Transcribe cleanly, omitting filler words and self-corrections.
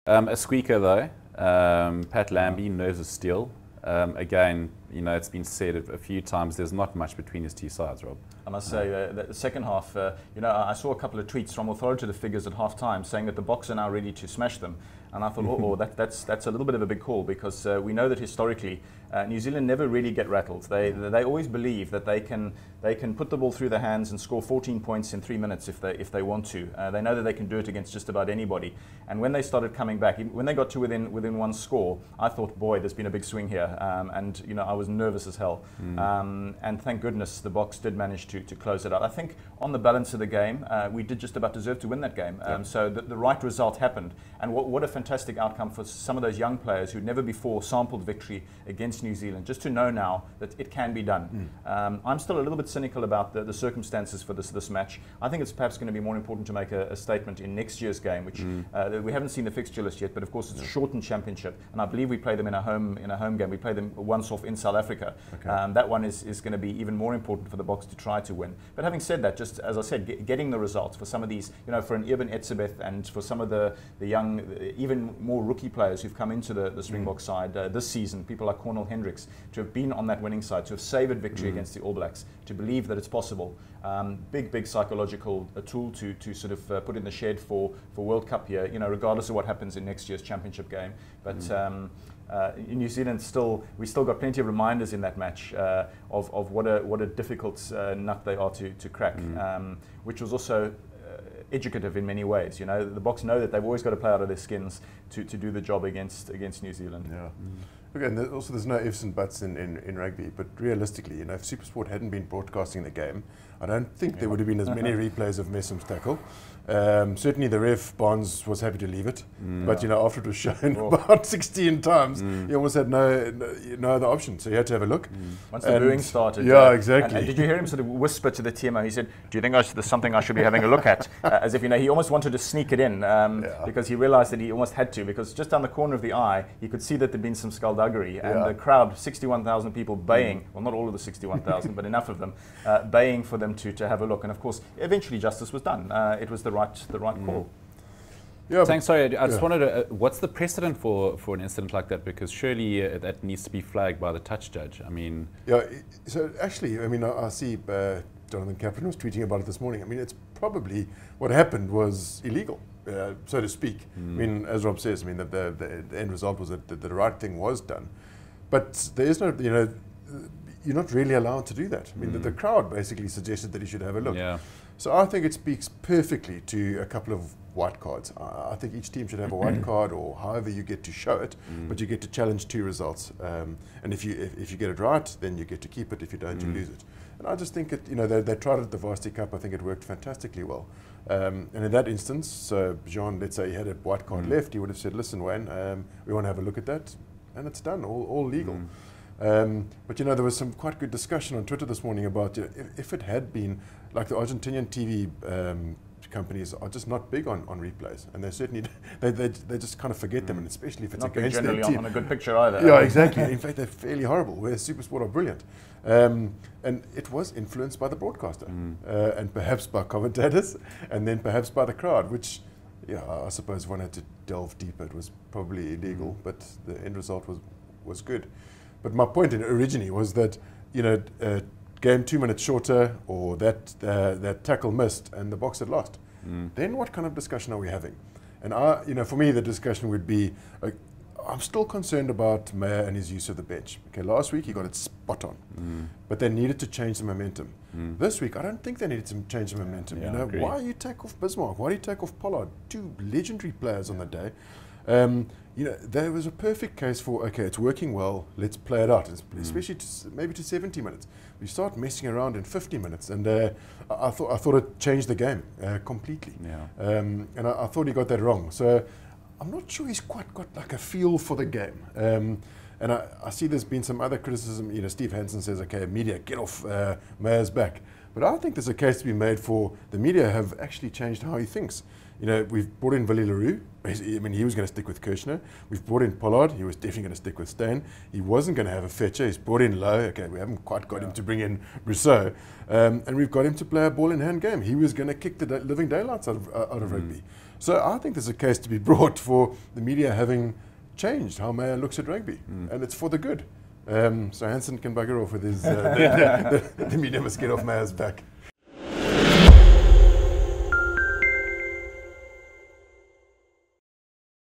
A squeaker though. Pat Lambie, nerves of steel. Again, it's been said a few times, there's not much between his two sides, Rob. I must say, the second half, I saw a couple of tweets from authoritative figures at half time saying that the Boks are now ready to smash them. And I thought, that's a little bit of a big call, because we know that historically New Zealand never really get rattled. They always believe that they can put the ball through their hands and score 14 points in 3 minutes if they want to. They know that they can do it against just about anybody. And when they started coming back, when they got to within one score, I thought, boy, there's been a big swing here. And I was nervous as hell. And thank goodness the Boks did manage to close it out. I think on the balance of the game, we did just about deserve to win that game. So the right result happened. And what a fantastic outcome for some of those young players who'd never before sampled victory against New Zealand, just to know now that it can be done. I'm still a little bit cynical about the circumstances for this match. I think it's perhaps going to be more important to make a statement in next year's game, which we haven't seen the fixture list yet, but of course it's a shortened championship, and I believe we play them in a home game. We play them once off in South Africa. That one is going to be even more important for the Boks to try to win. But having said that, just as I said, getting the results for some of these, for an Eben Etzebeth and for some of the young, even more rookie players who've come into the Springbok side this season, people like Cornel Hendricks, to have been on that winning side, to have savoured victory against the All Blacks, to believe that it's possible. Big psychological tool to sort of put in the shed for World Cup here, regardless of what happens in next year's championship game. But in New Zealand, we still got plenty of reminders in that match of what a difficult nut they are to crack, which was also educative in many ways. The Boks know that they've always got to play out of their skins to do the job against New Zealand. Yeah. Okay, and there's no ifs and buts in rugby, but realistically, if SuperSport hadn't been broadcasting the game, I don't think there would have been as many replays of Messum's tackle. Certainly the ref, Barnes, was happy to leave it, but after it was shown about 16 times, he almost had no other option, so he had to have a look. Once the booing started. Yeah, exactly. And did you hear him sort of whisper to the TMO? He said, "Do you think there's something I should be having a look at?" As if he almost wanted to sneak it in because he realised that he almost had to, because just down the corner of the eye, he could see that there'd been some skullduggery, and the crowd, 61,000 people baying, well, not all of the 61,000, but enough of them, baying for them to have a look. And of course, eventually justice was done. It was the right call. Yeah, thanks. Sorry, I just wanted to. What's the precedent for an incident like that? Because surely that needs to be flagged by the touch judge. I mean, yeah. So actually, I see Jonathan Kaplan was tweeting about it this morning. It's probably what happened was illegal, so to speak. As Rob says, the end result was that the right thing was done, but there is no, you're not really allowed to do that. The crowd basically suggested that he should have a look. Yeah. So I think it speaks perfectly to a couple of white cards. I think each team should have a white card, or however you get to show it, but you get to challenge two results. And if you get it right, then you get to keep it. If you don't, you lose it. And I just think they tried it at the Varsity Cup. I think it worked fantastically well. And in that instance, so Jean, let's say he had a white card left, he would have said, "Listen, Wayne, we want to have a look at that," and it's done, all legal. But there was some quite good discussion on Twitter this morning about if it had been like the Argentinian TV companies are just not big on replays, and they certainly they just kind of forget them, and especially if it's not against generally their team. On a good picture either. Yeah, exactly. In fact, they're fairly horrible. Whereas SuperSport are brilliant, and it was influenced by the broadcaster, and perhaps by commentators, and then perhaps by the crowd, which. Yeah, I suppose one had to delve deeper. It was probably illegal, but the end result was good. But my point originally was that, game 2 minutes shorter, or that tackle missed and the Boks had lost. Then what kind of discussion are we having? And for me, the discussion would be, I'm still concerned about Meyer and his use of the bench. Okay, last week he got it spot on, but they needed to change the momentum. This week, I don't think they needed to change the momentum. Yeah, why you take off Bismarck? Why do you take off Pollard? Two legendary players on the day. There was a perfect case for, okay, it's working well, let's play it out, especially maybe to 70 minutes. We start messing around in 50 minutes, and I thought it changed the game completely. Yeah. And I thought he got that wrong. So I'm not sure he's quite got like a feel for the game. And I see there's been some other criticism. Steve Hansen says, okay, media, get off Meyer's back. But I think there's a case to be made for the media have actually changed how he thinks. You know, we've brought in Willie Leroux. I mean, he was going to stick with Kirshner. We've brought in Pollard. He was definitely going to stick with Steyn. He wasn't going to have a fetcher. He's brought in Lowe. Okay, we haven't quite got him to bring in Rousseau. And we've got him to play a ball-in-hand game. He was going to kick the living daylights out of rugby. So I think there's a case to be brought for the media having changed how Meyer looks at rugby. And it's for the good. So Hansen can bugger off with his, the media must get off Meyer's back.